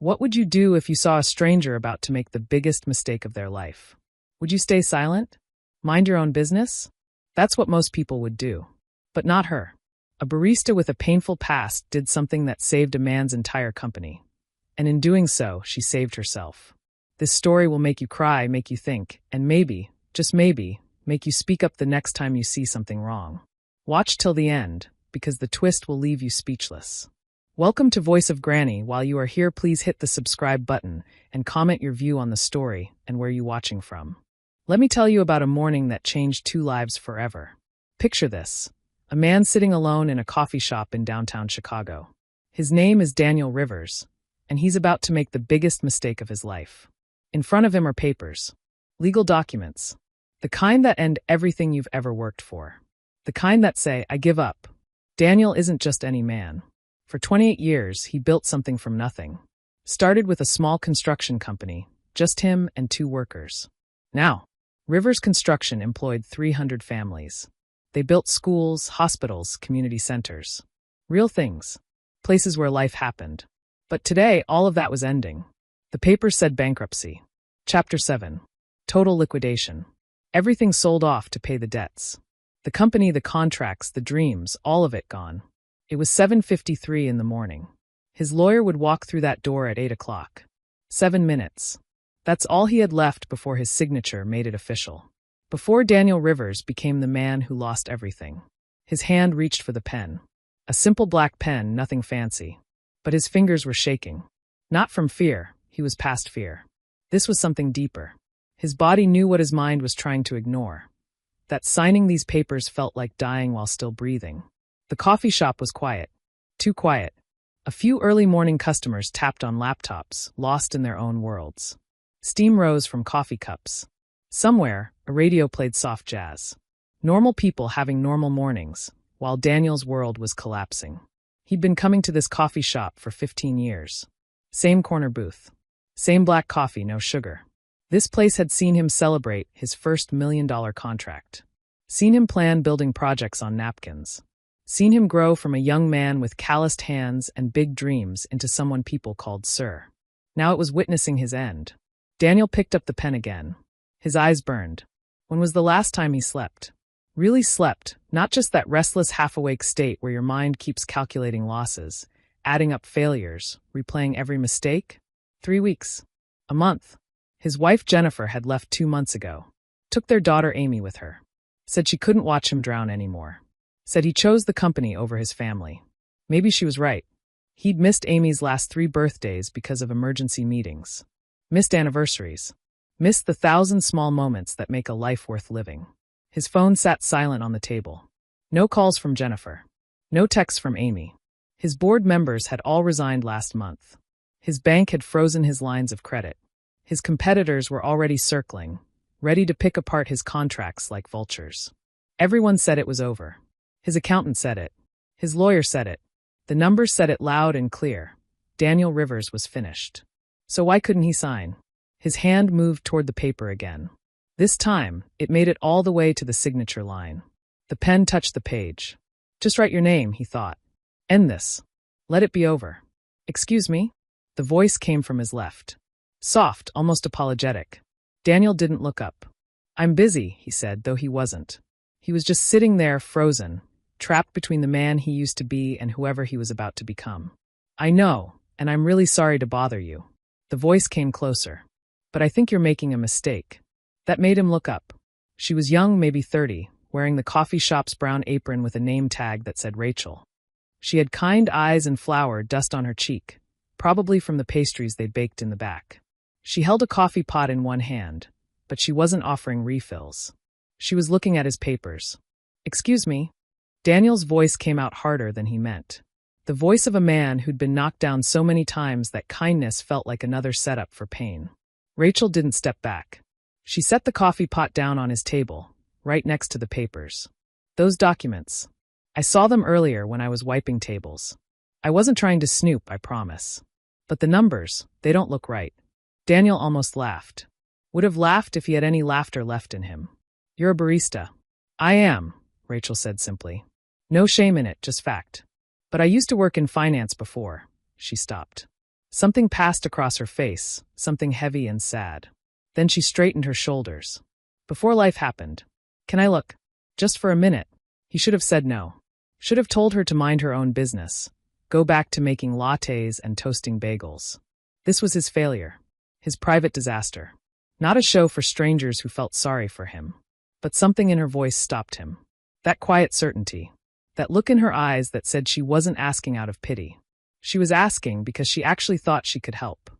What would you do if you saw a stranger about to make the biggest mistake of their life? Would you stay silent? Mind your own business? That's what most people would do. But not her. A barista with a painful past did something that saved a man's entire company. And in doing so, she saved herself. This story will make you cry, make you think, and maybe, just maybe, make you speak up the next time you see something wrong. Watch till the end, because the twist will leave you speechless. Welcome to Voice of Granny. While you are here, please hit the subscribe button and comment your view on the story and where you're watching from. Let me tell you about a morning that changed two lives forever. Picture this: a man sitting alone in a coffee shop in downtown Chicago. His name is Daniel Rivers, and he's about to make the biggest mistake of his life. In front of him are papers, legal documents, the kind that end everything you've ever worked for, the kind that say, "I give up." Daniel isn't just any man. For 28 years, he built something from nothing. Started with a small construction company, just him and two workers. Now, Rivers Construction employed 300 families. They built schools, hospitals, community centers. Real things. Places where life happened. But today, all of that was ending. The papers said bankruptcy. Chapter 7. Total liquidation. Everything sold off to pay the debts. The company, the contracts, the dreams, all of it gone. It was 7:53 in the morning. His lawyer would walk through that door at 8 o'clock. 7 minutes. That's all he had left before his signature made it official. Before Daniel Rivers became the man who lost everything. His hand reached for the pen. A simple black pen, nothing fancy. But his fingers were shaking. Not from fear, he was past fear. This was something deeper. His body knew what his mind was trying to ignore. That signing these papers felt like dying while still breathing. The coffee shop was quiet. Too quiet. A few early morning customers tapped on laptops, lost in their own worlds. Steam rose from coffee cups. Somewhere, a radio played soft jazz. Normal people having normal mornings, while Daniel's world was collapsing. He'd been coming to this coffee shop for 15 years. Same corner booth. Same black coffee, no sugar. This place had seen him celebrate his first $1 million contract. Seen him plan building projects on napkins. Seen him grow from a young man with calloused hands and big dreams into someone people called Sir. Now it was witnessing his end. Daniel picked up the pen again. His eyes burned. When was the last time he slept? Really slept, not just that restless half-awake state where your mind keeps calculating losses, adding up failures, replaying every mistake? 3 weeks. A month. His wife Jennifer had left 2 months ago. Took their daughter Amy with her. Said she couldn't watch him drown anymore. Said he chose the company over his family. Maybe she was right. He'd missed Amy's last 3 birthdays because of emergency meetings. Missed anniversaries. Missed the 1,000 small moments that make a life worth living. His phone sat silent on the table. No calls from Jennifer. No texts from Amy. His board members had all resigned last month. His bank had frozen his lines of credit. His competitors were already circling, ready to pick apart his contracts like vultures. Everyone said it was over. His accountant said it. His lawyer said it. The numbers said it loud and clear. Daniel Rivers was finished. So why couldn't he sign? His hand moved toward the paper again. This time, it made it all the way to the signature line. The pen touched the page. Just write your name, he thought. End this. Let it be over. Excuse me? The voice came from his left. Soft, almost apologetic. Daniel didn't look up. I'm busy, he said, though he wasn't. He was just sitting there, frozen, trapped between the man he used to be and whoever he was about to become. I know, and I'm really sorry to bother you. The voice came closer. But I think you're making a mistake. That made him look up. She was young, maybe 30, wearing the coffee shop's brown apron with a name tag that said Rachel. She had kind eyes and flour dust on her cheek, probably from the pastries they'd baked in the back. She held a coffee pot in one hand, but she wasn't offering refills. She was looking at his papers. Excuse me. Daniel's voice came out harder than he meant. The voice of a man who'd been knocked down so many times that kindness felt like another setup for pain. Rachel didn't step back. She set the coffee pot down on his table, right next to the papers. Those documents. I saw them earlier when I was wiping tables. I wasn't trying to snoop, I promise. But the numbers, they don't look right. Daniel almost laughed. Would have laughed if he had any laughter left in him. You're a barista. I am, Rachel said simply. No shame in it, just fact. But I used to work in finance before. She stopped. Something passed across her face, something heavy and sad. Then she straightened her shoulders. Before life happened. Can I look? Just for a minute. He should have said no. Should have told her to mind her own business. Go back to making lattes and toasting bagels. This was his failure. His private disaster. Not a show for strangers who felt sorry for him. But something in her voice stopped him. That quiet certainty. That look in her eyes that said she wasn't asking out of pity. She was asking because she actually thought she could help.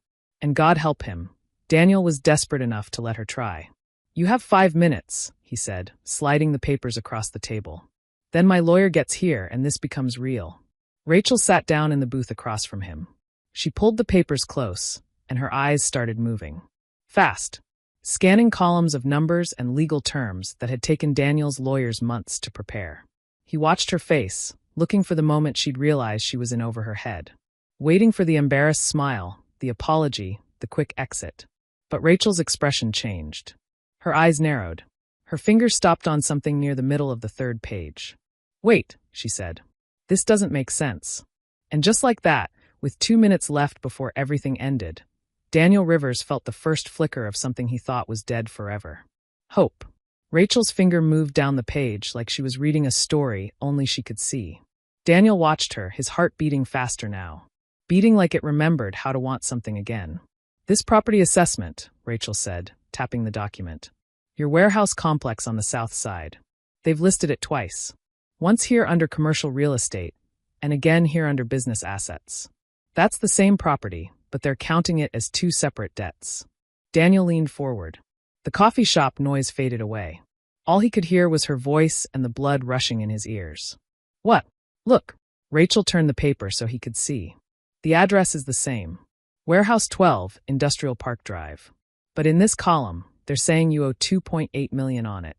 And God help him. Daniel was desperate enough to let her try. You have 5 minutes, he said, sliding the papers across the table. Then my lawyer gets here and this becomes real. Rachel sat down in the booth across from him. She pulled the papers close, and her eyes started moving. Fast. Scanning columns of numbers and legal terms that had taken Daniel's lawyers months to prepare. He watched her face, looking for the moment she'd realize she was in over her head. Waiting for the embarrassed smile, the apology, the quick exit. But Rachel's expression changed. Her eyes narrowed. Her fingers stopped on something near the middle of the 3rd page. Wait, she said. This doesn't make sense. And just like that, with 2 minutes left before everything ended, Daniel Rivers felt the first flicker of something he thought was dead forever. Hope. Rachel's finger moved down the page like she was reading a story only she could see. Daniel watched her, his heart beating faster now. Beating like it remembered how to want something again. This property assessment, Rachel said, tapping the document. Your warehouse complex on the south side. They've listed it twice. Once here under commercial real estate, and again here under business assets. That's the same property, but they're counting it as 2 separate debts. Daniel leaned forward. The coffee shop noise faded away. All he could hear was her voice and the blood rushing in his ears. What? Look. Rachel turned the paper so he could see. The address is the same. Warehouse 12, Industrial Park Drive. But in this column, they're saying you owe $2.8 million on it.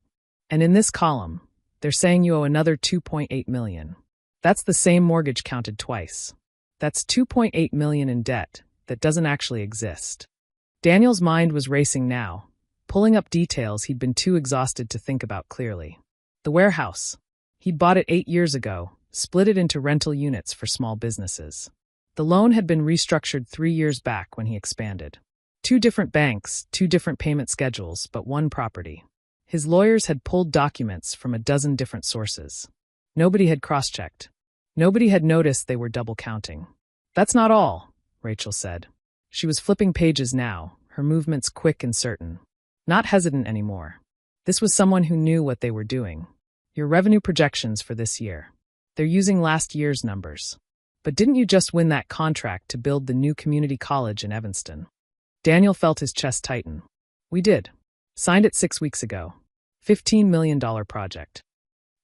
And in this column, they're saying you owe another $2.8 million. That's the same mortgage counted twice. That's $2.8 million in debt that doesn't actually exist. Daniel's mind was racing now, pulling up details he'd been too exhausted to think about clearly. The warehouse. He'd bought it 8 years ago, split it into rental units for small businesses. The loan had been restructured 3 years back when he expanded. 2 different banks, 2 different payment schedules, but 1 property. His lawyers had pulled documents from a dozen different sources. Nobody had cross-checked. Nobody had noticed they were double counting. That's not all, Rachel said. She was flipping pages now, her movements quick and certain. Not hesitant anymore. This was someone who knew what they were doing. Your revenue projections for this year. They're using last year's numbers. But didn't you just win that contract to build the new community college in Evanston? Daniel felt his chest tighten. We did. Signed it 6 weeks ago. $15 million project.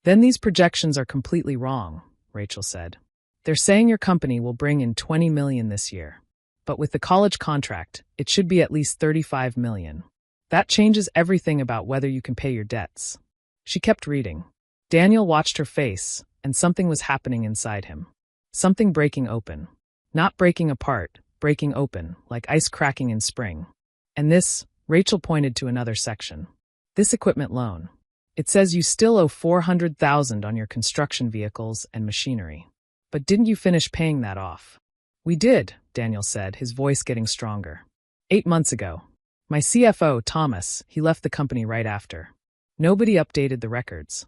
Then these projections are completely wrong, Rachel said. They're saying your company will bring in $20 million this year. But with the college contract, it should be at least $35 million. That changes everything about whether you can pay your debts. She kept reading. Daniel watched her face, and something was happening inside him. Something breaking open. Not breaking apart, breaking open, like ice cracking in spring. And this, Rachel pointed to another section. This equipment loan. It says you still owe $400,000 on your construction vehicles and machinery. But didn't you finish paying that off? We did, Daniel said, his voice getting stronger. 8 months ago. My CFO, Thomas, he left the company right after. Nobody updated the records.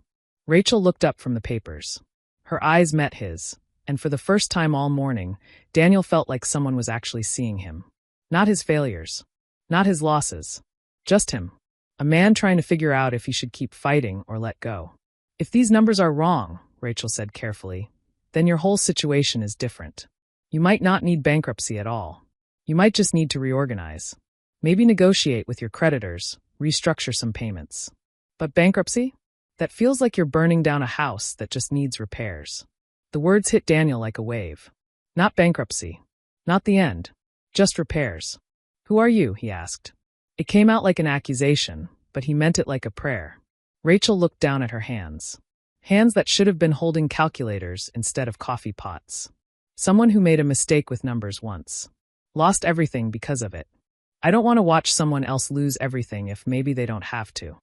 Rachel looked up from the papers. Her eyes met his, and for the first time all morning, Daniel felt like someone was actually seeing him. Not his failures. Not his losses. Just him. A man trying to figure out if he should keep fighting or let go. If these numbers are wrong, Rachel said carefully, then your whole situation is different. You might not need bankruptcy at all. You might just need to reorganize. Maybe negotiate with your creditors, restructure some payments. But bankruptcy? That feels like you're burning down a house that just needs repairs. The words hit Daniel like a wave. Not bankruptcy. Not the end. Just repairs. Who are you? He asked. It came out like an accusation, but he meant it like a prayer. Rachel looked down at her hands. Hands that should have been holding calculators instead of coffee pots. Someone who made a mistake with numbers once. Lost everything because of it. I don't want to watch someone else lose everything if maybe they don't have to.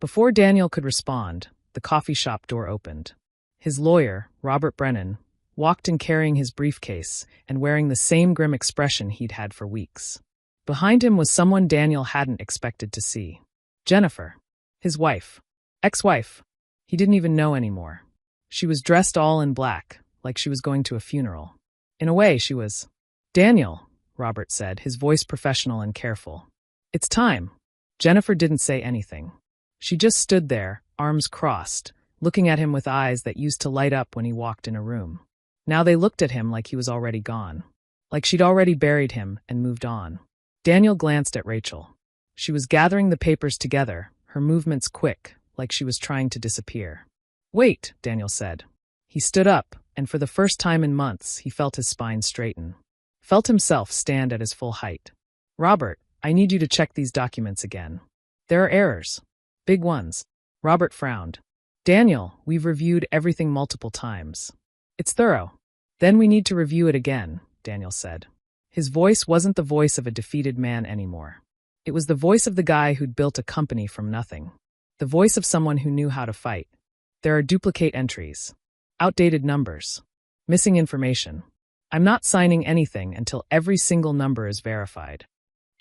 Before Daniel could respond, the coffee shop door opened. His lawyer, Robert Brennan, walked in carrying his briefcase and wearing the same grim expression he'd had for weeks. Behind him was someone Daniel hadn't expected to see. Jennifer. His wife. Ex-wife. He didn't even know anymore. She was dressed all in black, like she was going to a funeral. In a way, she was. "Daniel," Robert said, his voice professional and careful. "It's time." Jennifer didn't say anything. She just stood there, arms crossed, looking at him with eyes that used to light up when he walked in a room. Now they looked at him like he was already gone. Like she'd already buried him and moved on. Daniel glanced at Rachel. She was gathering the papers together, her movements quick, like she was trying to disappear. "Wait," Daniel said. He stood up, and for the first time in months, he felt his spine straighten. Felt himself stand at his full height. "Robert, I need you to check these documents again. There are errors. Big ones." Robert frowned. "Daniel, we've reviewed everything multiple times. It's thorough." "Then we need to review it again," Daniel said. His voice wasn't the voice of a defeated man anymore. It was the voice of the guy who'd built a company from nothing. The voice of someone who knew how to fight. "There are duplicate entries. Outdated numbers. Missing information. I'm not signing anything until every single number is verified."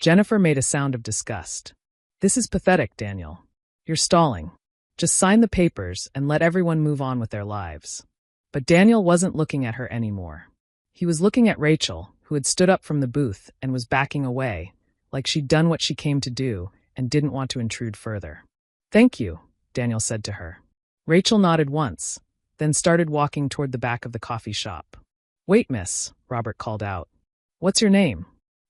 Jennifer made a sound of disgust. "This is pathetic, Daniel. You're stalling. Just sign the papers and let everyone move on with their lives." But Daniel wasn't looking at her anymore. He was looking at Rachel, who had stood up from the booth and was backing away, like she'd done what she came to do and didn't want to intrude further. "Thank you," Daniel said to her. Rachel nodded once, then started walking toward the back of the coffee shop. "Wait, miss," Robert called out. "What's your name?"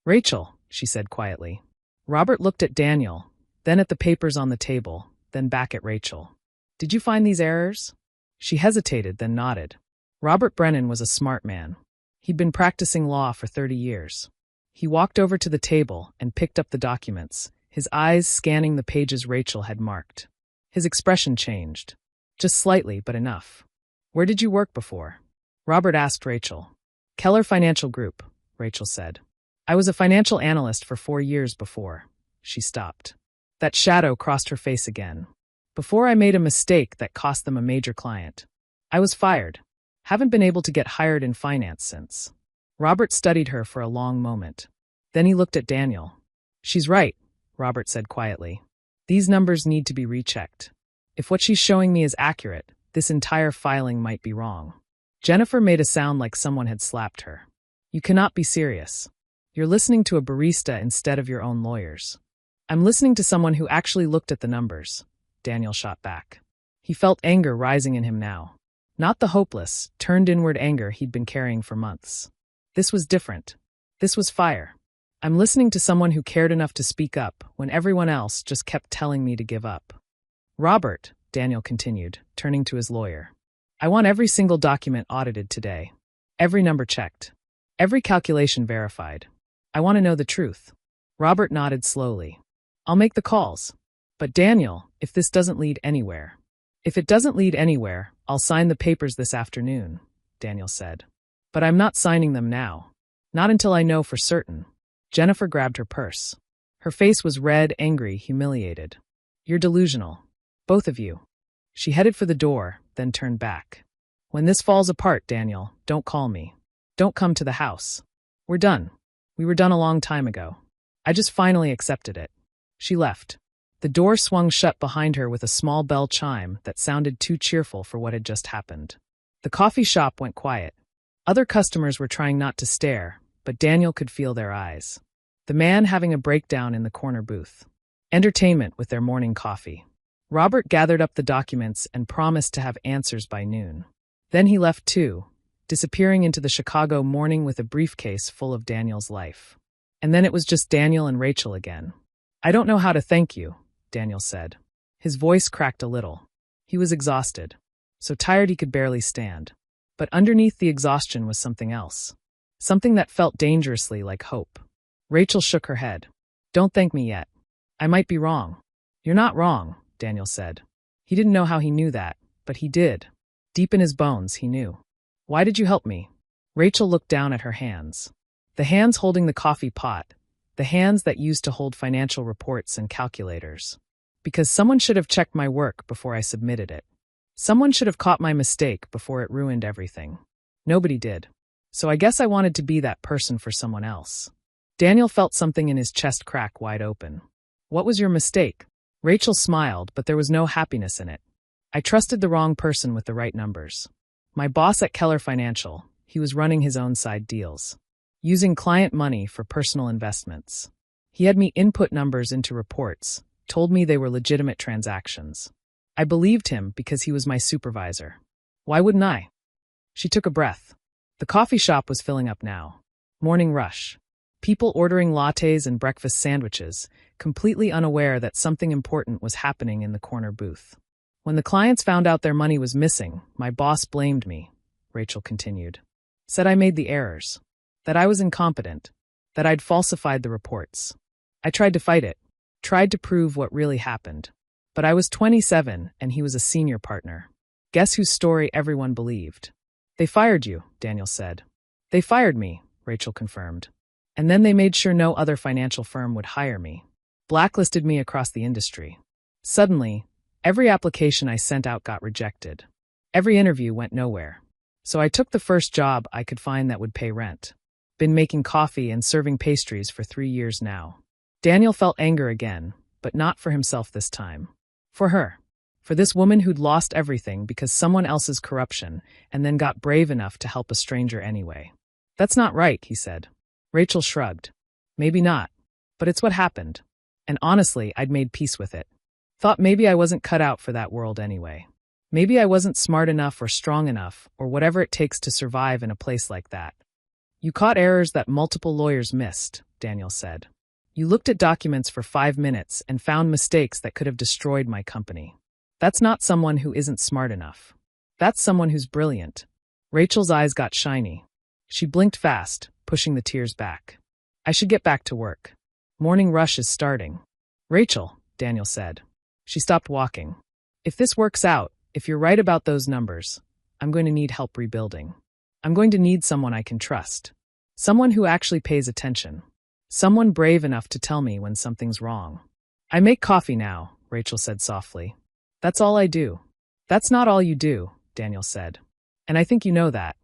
"Rachel," she said quietly. Robert looked at Daniel, then at the papers on the table, then back at Rachel. "Did you find these errors?" She hesitated, then nodded. Robert Brennan was a smart man. He'd been practicing law for 30 years. He walked over to the table and picked up the documents, his eyes scanning the pages Rachel had marked. His expression changed. Just slightly, but enough. "Where did you work before?" Robert asked Rachel. "Keller Financial Group," Rachel said. "I was a financial analyst for 4 years before." She stopped. That shadow crossed her face again. "Before I made a mistake that cost them a major client. I was fired. Haven't been able to get hired in finance since." Robert studied her for a long moment. Then he looked at Daniel. "She's right," Robert said quietly. "These numbers need to be rechecked. If what she's showing me is accurate, this entire filing might be wrong." Jennifer made a sound like someone had slapped her. "You cannot be serious. You're listening to a barista instead of your own lawyers." "I'm listening to someone who actually looked at the numbers," Daniel shot back. He felt anger rising in him now. Not the hopeless, turned inward anger he'd been carrying for months. This was different. This was fire. "I'm listening to someone who cared enough to speak up when everyone else just kept telling me to give up." "Robert," Daniel continued, turning to his lawyer, "I want every single document audited today. Every number checked. Every calculation verified. I want to know the truth." Robert nodded slowly. "I'll make the calls. But Daniel, if this doesn't lead anywhere." "If it doesn't lead anywhere, I'll sign the papers this afternoon," Daniel said. "But I'm not signing them now. Not until I know for certain." Jennifer grabbed her purse. Her face was red, angry, humiliated. "You're delusional. Both of you." She headed for the door, then turned back. "When this falls apart, Daniel, don't call me. Don't come to the house. We're done. We were done a long time ago. I just finally accepted it." She left. The door swung shut behind her with a small bell chime that sounded too cheerful for what had just happened. The coffee shop went quiet. Other customers were trying not to stare, but Daniel could feel their eyes. The man having a breakdown in the corner booth. Entertainment with their morning coffee. Robert gathered up the documents and promised to have answers by noon. Then he left too, disappearing into the Chicago morning with a briefcase full of Daniel's life. And then it was just Daniel and Rachel again. "I don't know how to thank you," Daniel said. His voice cracked a little. He was exhausted, so tired he could barely stand. But underneath the exhaustion was something else. Something that felt dangerously like hope. Rachel shook her head. "Don't thank me yet. I might be wrong." "You're not wrong," Daniel said. He didn't know how he knew that, but he did. Deep in his bones, he knew. "Why did you help me?" Rachel looked down at her hands. The hands holding the coffee pot. The hands that used to hold financial reports and calculators. "Because someone should have checked my work before I submitted it. Someone should have caught my mistake before it ruined everything." Nobody did. So I guess I wanted to be that person for someone else. Daniel felt something in his chest crack wide open. What was your mistake? Rachel smiled, but there was no happiness in it. I trusted the wrong person with the right numbers. My boss at Keller Financial, he was running his own side deals, using client money for personal investments. He had me input numbers into reports, told me they were legitimate transactions. I believed him because he was my supervisor. Why wouldn't I? She took a breath. The coffee shop was filling up now. Morning rush. People ordering lattes and breakfast sandwiches, completely unaware that something important was happening in the corner booth. When the clients found out their money was missing, my boss blamed me, Rachel continued. Said I made the errors. That I was incompetent. That I'd falsified the reports. I tried to fight it. Tried to prove what really happened. But I was 27 and he was a senior partner. Guess whose story everyone believed? They fired you, Daniel said. They fired me, Rachel confirmed. And then they made sure no other financial firm would hire me. Blacklisted me across the industry. Suddenly, every application I sent out got rejected. Every interview went nowhere. So I took the first job I could find that would pay rent. Been making coffee and serving pastries for 3 years now. Daniel felt anger again, but not for himself this time. For her. For this woman who'd lost everything because someone else's corruption and then got brave enough to help a stranger anyway. That's not right, he said. Rachel shrugged. Maybe not. But it's what happened. And honestly, I'd made peace with it. Thought maybe I wasn't cut out for that world anyway. Maybe I wasn't smart enough or strong enough or whatever it takes to survive in a place like that. You caught errors that multiple lawyers missed, Daniel said. You looked at documents for 5 minutes and found mistakes that could have destroyed my company. That's not someone who isn't smart enough. That's someone who's brilliant. Rachel's eyes got shiny. She blinked fast, pushing the tears back. I should get back to work. Morning rush is starting. Rachel, Daniel said. She stopped walking. If this works out, if you're right about those numbers, I'm going to need help rebuilding. I'm going to need someone I can trust. Someone who actually pays attention. Someone brave enough to tell me when something's wrong. I make coffee now, Rachel said softly. That's all I do. That's not all you do, Daniel said. And I think you know that.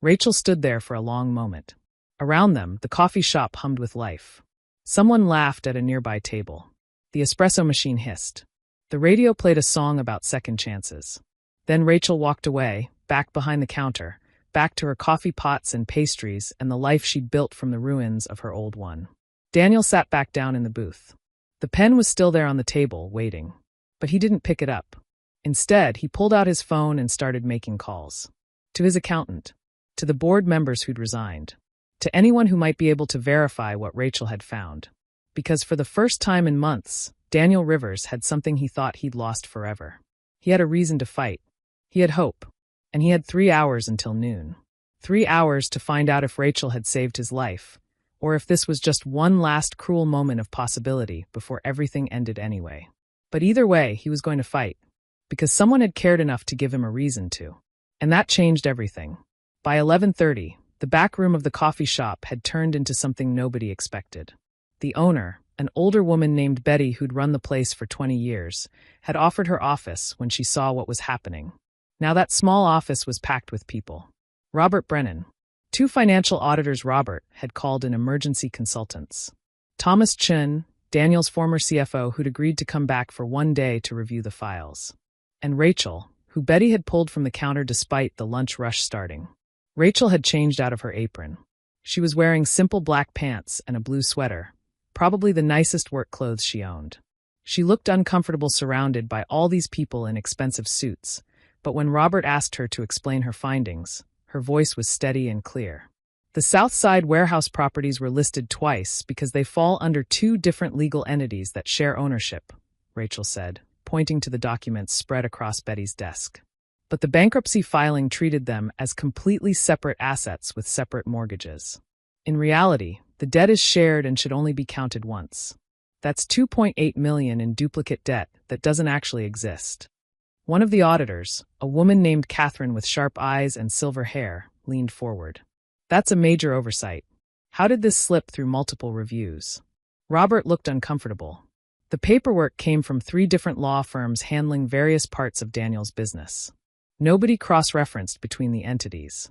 Rachel stood there for a long moment. Around them, the coffee shop hummed with life. Someone laughed at a nearby table. The espresso machine hissed. The radio played a song about second chances. Then Rachel walked away, back behind the counter, back to her coffee pots and pastries and the life she'd built from the ruins of her old one. Daniel sat back down in the booth. The pen was still there on the table, waiting. But he didn't pick it up. Instead, he pulled out his phone and started making calls. To his accountant. To the board members who'd resigned. To anyone who might be able to verify what Rachel had found. Because for the first time in months, Daniel Rivers had something he thought he'd lost forever. He had a reason to fight. He had hope. And he had 3 hours until noon. 3 hours to find out if Rachel had saved his life, or if this was just one last cruel moment of possibility before everything ended anyway. But either way, he was going to fight. Because someone had cared enough to give him a reason to. And that changed everything. By 11:30, the back room of the coffee shop had turned into something nobody expected. The owner, an older woman named Betty who'd run the place for 20 years, had offered her office when she saw what was happening. Now that small office was packed with people. Robert Brennan. 2 financial auditors Robert had called in emergency consultants. Thomas Chun, Daniel's former CFO who'd agreed to come back for 1 day to review the files. And Rachel, who Betty had pulled from the counter despite the lunch rush starting. Rachel had changed out of her apron. She was wearing simple black pants and a blue sweater, probably the nicest work clothes she owned. She looked uncomfortable surrounded by all these people in expensive suits, but when Robert asked her to explain her findings, her voice was steady and clear. The Southside warehouse properties were listed twice because they fall under 2 different legal entities that share ownership, Rachel said, pointing to the documents spread across Betty's desk. But the bankruptcy filing treated them as completely separate assets with separate mortgages. In reality, the debt is shared and should only be counted once. That's $2.8 million in duplicate debt that doesn't actually exist. One of the auditors, a woman named Catherine with sharp eyes and silver hair, leaned forward. That's a major oversight. How did this slip through multiple reviews? Robert looked uncomfortable. The paperwork came from 3 different law firms handling various parts of Daniel's business. Nobody cross-referenced between the entities.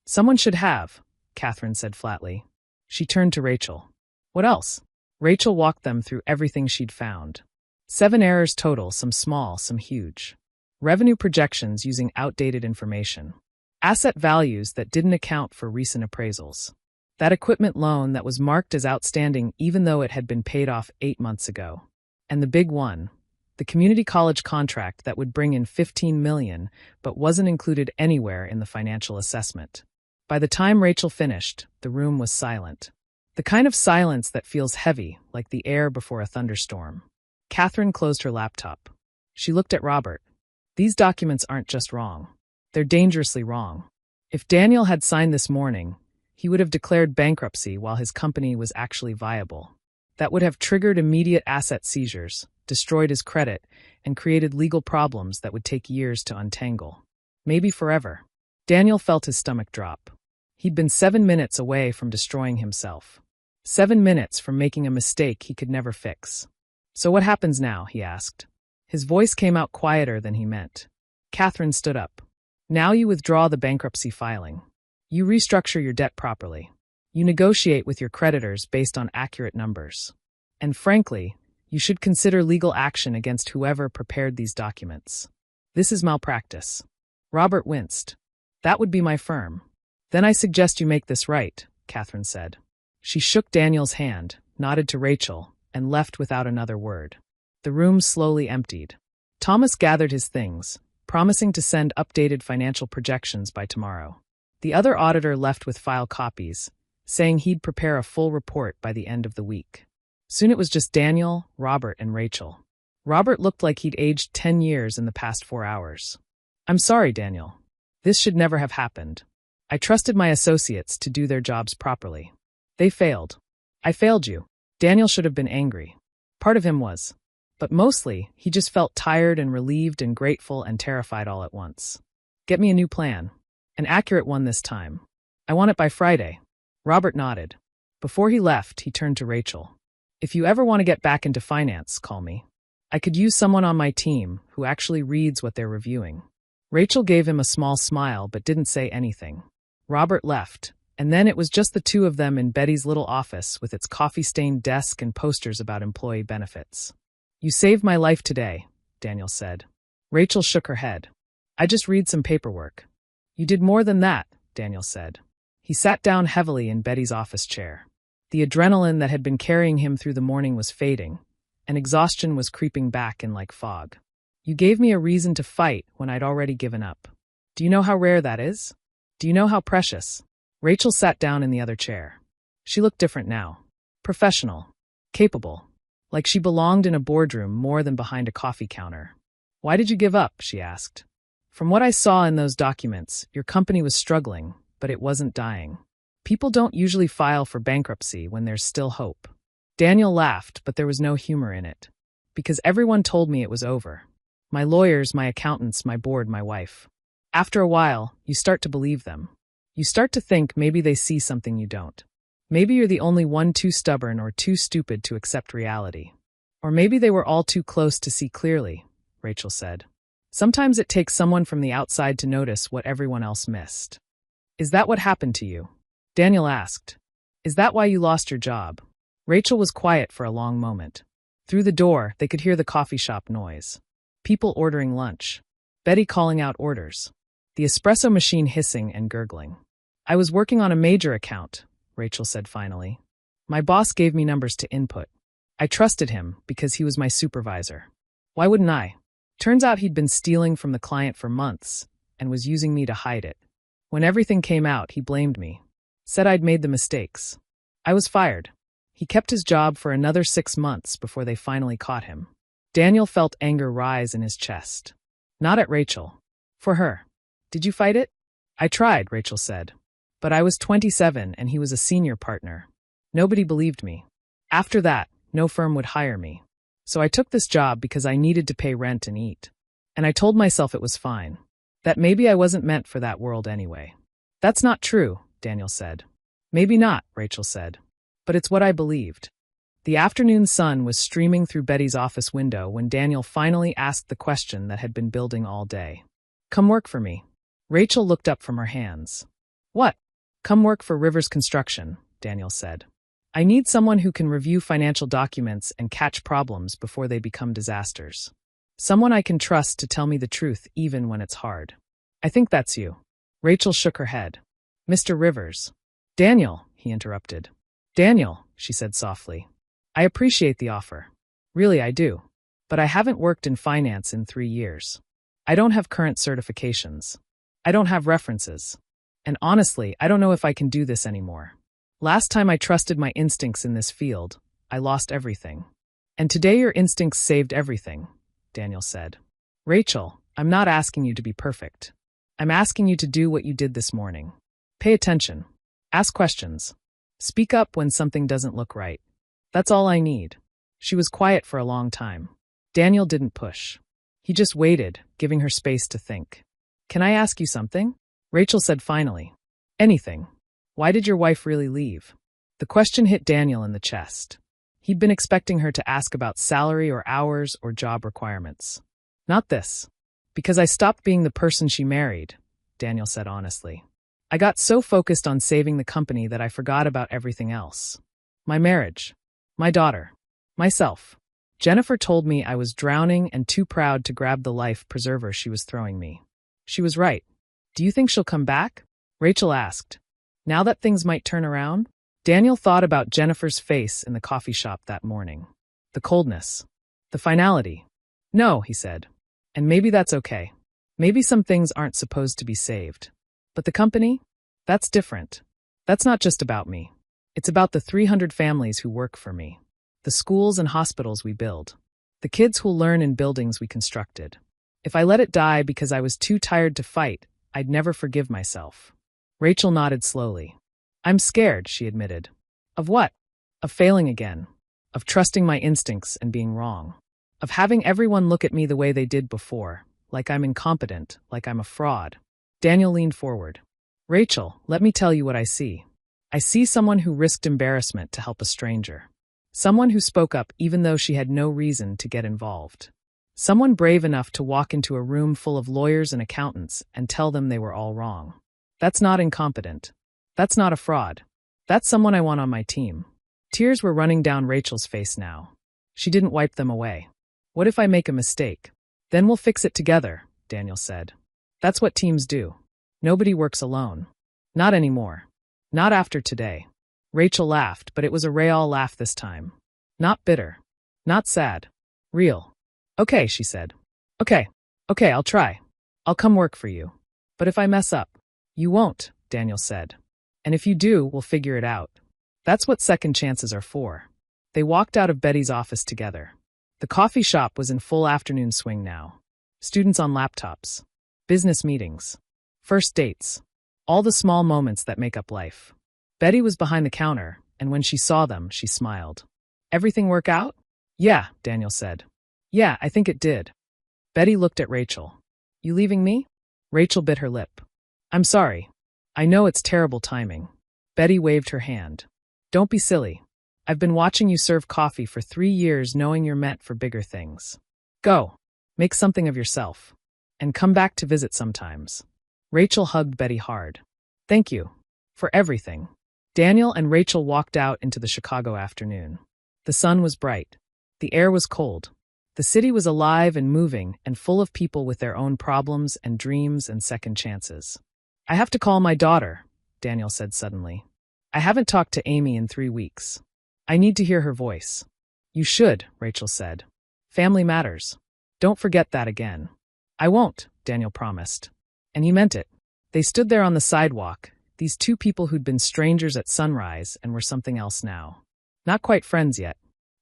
Someone should have, Catherine said flatly. She turned to Rachel. What else? Rachel walked them through everything she'd found. 7 errors total, some small, some huge. Revenue projections using outdated information. Asset values that didn't account for recent appraisals. That equipment loan that was marked as outstanding even though it had been paid off 8 months ago. And the big one, the community college contract that would bring in $15 million but wasn't included anywhere in the financial assessment. By the time Rachel finished, the room was silent. The kind of silence that feels heavy, like the air before a thunderstorm. Catherine closed her laptop. She looked at Robert. These documents aren't just wrong. They're dangerously wrong. If Daniel had signed this morning, he would have declared bankruptcy while his company was actually viable. That would have triggered immediate asset seizures, destroyed his credit, and created legal problems that would take years to untangle. Maybe forever. Daniel felt his stomach drop. He'd been 7 minutes away from destroying himself. 7 minutes from making a mistake he could never fix. So what happens now? He asked. His voice came out quieter than he meant. Catherine stood up. Now you withdraw the bankruptcy filing. You restructure your debt properly. You negotiate with your creditors based on accurate numbers. And frankly, you should consider legal action against whoever prepared these documents. This is malpractice. Robert winced. That would be my firm. Then I suggest you make this right, Catherine said. She shook Daniel's hand, nodded to Rachel, and left without another word. The room slowly emptied. Thomas gathered his things, promising to send updated financial projections by tomorrow. The other auditor left with file copies, saying he'd prepare a full report by the end of the week. Soon it was just Daniel, Robert, and Rachel. Robert looked like he'd aged 10 years in the past 4 hours. I'm sorry, Daniel. This should never have happened. I trusted my associates to do their jobs properly. They failed. I failed you. Daniel should have been angry. Part of him was. But mostly, he just felt tired and relieved and grateful and terrified all at once. Get me a new plan. An accurate one this time. I want it by Friday. Robert nodded. Before he left, he turned to Rachel. If you ever want to get back into finance, call me. I could use someone on my team who actually reads what they're reviewing. Rachel gave him a small smile but didn't say anything. Robert left, and then it was just the two of them in Betty's little office with its coffee-stained desk and posters about employee benefits. You saved my life today, Daniel said. Rachel shook her head. I just read some paperwork. You did more than that, Daniel said. He sat down heavily in Betty's office chair. The adrenaline that had been carrying him through the morning was fading, and exhaustion was creeping back in like fog. You gave me a reason to fight when I'd already given up. Do you know how rare that is? Do you know how precious? Rachel sat down in the other chair. She looked different now. Professional. Capable. Like she belonged in a boardroom more than behind a coffee counter. Why did you give up? She asked. From what I saw in those documents, your company was struggling, but it wasn't dying. People don't usually file for bankruptcy when there's still hope. Daniel laughed, but there was no humor in it. Because everyone told me it was over. My lawyers, my accountants, my board, my wife. After a while, you start to believe them. You start to think maybe they see something you don't. Maybe you're the only one too stubborn or too stupid to accept reality. Or maybe they were all too close to see clearly, Rachel said. Sometimes it takes someone from the outside to notice what everyone else missed. Is that what happened to you? Daniel asked. Is that why you lost your job? Rachel was quiet for a long moment. Through the door, they could hear the coffee shop noise. People ordering lunch. Betty calling out orders. The espresso machine hissing and gurgling. I was working on a major account, Rachel said finally. My boss gave me numbers to input. I trusted him because he was my supervisor. Why wouldn't I? Turns out he'd been stealing from the client for months and was using me to hide it. When everything came out, he blamed me. Said I'd made the mistakes. I was fired. He kept his job for another 6 months before they finally caught him. Daniel felt anger rise in his chest. Not at Rachel. For her. Did you fight it? I tried, Rachel said. But I was 27 and he was a senior partner. Nobody believed me. After that, no firm would hire me. So I took this job because I needed to pay rent and eat. And I told myself it was fine. That maybe I wasn't meant for that world anyway. That's not true, Daniel said. Maybe not, Rachel said. But it's what I believed. The afternoon sun was streaming through Betty's office window when Daniel finally asked the question that had been building all day. Come work for me. Rachel looked up from her hands. What? Come work for Rivers Construction, Daniel said. I need someone who can review financial documents and catch problems before they become disasters. Someone I can trust to tell me the truth even when it's hard. I think that's you. Rachel shook her head. Mr. Rivers. Daniel, he interrupted. Daniel, she said softly. I appreciate the offer. Really, I do. But I haven't worked in finance in 3 years. I don't have current certifications. I don't have references. And honestly, I don't know if I can do this anymore. Last time I trusted my instincts in this field, I lost everything. And today your instincts saved everything, Daniel said. Rachel, I'm not asking you to be perfect. I'm asking you to do what you did this morning. Pay attention. Ask questions. Speak up when something doesn't look right. That's all I need. She was quiet for a long time. Daniel didn't push. He just waited, giving her space to think. Can I ask you something? Rachel said finally. Anything. Why did your wife really leave? The question hit Daniel in the chest. He'd been expecting her to ask about salary or hours or job requirements. Not this. Because I stopped being the person she married, Daniel said honestly. I got so focused on saving the company that I forgot about everything else. My marriage. My daughter. Myself. Jennifer told me I was drowning and too proud to grab the life preserver she was throwing me. She was right. Do you think she'll come back? Rachel asked. Now that things might turn around? Daniel thought about Jennifer's face in the coffee shop that morning. The coldness. The finality. No, he said. And maybe that's okay. Maybe some things aren't supposed to be saved. But the company? That's different. That's not just about me. It's about the 300 families who work for me. The schools and hospitals we build. The kids who'll learn in buildings we constructed. If I let it die because I was too tired to fight, I'd never forgive myself. Rachel nodded slowly. I'm scared, she admitted. Of what? Of failing again. Of trusting my instincts and being wrong. Of having everyone look at me the way they did before, like I'm incompetent, like I'm a fraud. Daniel leaned forward. Rachel, let me tell you what I see. I see someone who risked embarrassment to help a stranger. Someone who spoke up even though she had no reason to get involved. Someone brave enough to walk into a room full of lawyers and accountants and tell them they were all wrong. That's not incompetent. That's not a fraud. That's someone I want on my team. Tears were running down Rachel's face now. She didn't wipe them away. What if I make a mistake? Then we'll fix it together, Daniel said. That's what teams do. Nobody works alone. Not anymore. Not after today. Rachel laughed, but it was a real laugh this time. Not bitter. Not sad. Real. Okay, she said. Okay, I'll try. I'll come work for you. But if I mess up, you won't, Daniel said. And if you do, we'll figure it out. That's what second chances are for. They walked out of Betty's office together. The coffee shop was in full afternoon swing now. Students on laptops. Business meetings. First dates. All the small moments that make up life. Betty was behind the counter, and when she saw them, she smiled. Everything work out? Yeah, Daniel said. Yeah, I think it did. Betty looked at Rachel. You leaving me? Rachel bit her lip. I'm sorry. I know it's terrible timing. Betty waved her hand. Don't be silly. I've been watching you serve coffee for 3 years knowing you're meant for bigger things. Go. Make something of yourself. And come back to visit sometimes. Rachel hugged Betty hard. Thank you. For everything. Daniel and Rachel walked out into the Chicago afternoon. The sun was bright. The air was cold. The city was alive and moving and full of people with their own problems and dreams and second chances. I have to call my daughter, Daniel said suddenly. I haven't talked to Amy in 3 weeks. I need to hear her voice. You should, Rachel said. Family matters. Don't forget that again. I won't, Daniel promised. And he meant it. They stood there on the sidewalk, these 2 people who'd been strangers at sunrise and were something else now. Not quite friends yet.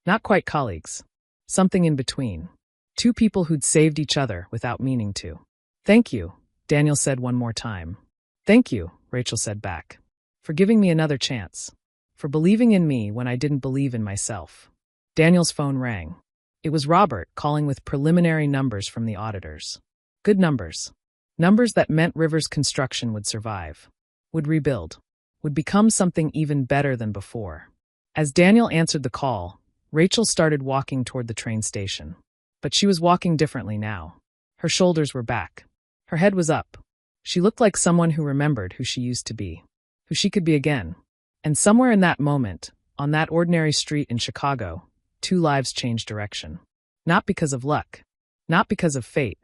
Not quite colleagues. Something in between. 2 people who'd saved each other without meaning to. Thank you, Daniel said one more time. Thank you, Rachel said back. For giving me another chance. For believing in me when I didn't believe in myself. Daniel's phone rang. It was Robert calling with preliminary numbers from the auditors. Good numbers. Numbers that meant Rivers Construction would survive. Would rebuild. Would become something even better than before. As Daniel answered the call, Rachel started walking toward the train station. But she was walking differently now. Her shoulders were back. Her head was up. She looked like someone who remembered who she used to be, who she could be again. And somewhere in that moment, on that ordinary street in Chicago, two lives changed direction. Not because of luck, not because of fate,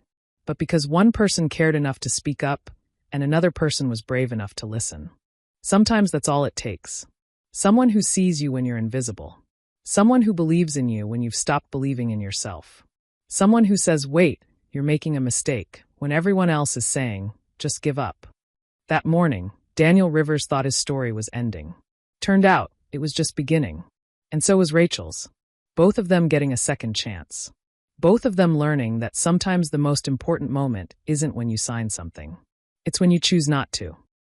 but because one person cared enough to speak up and another person was brave enough to listen. Sometimes that's all it takes. Someone who sees you when you're invisible. Someone who believes in you when you've stopped believing in yourself. Someone who says, wait, you're making a mistake, when everyone else is saying, just give up. That morning, Daniel Rivers thought his story was ending. Turned out, it was just beginning. And so was Rachel's. Both of them getting a second chance. Both of them learning that sometimes the most important moment isn't when you sign something. It's when you choose not to.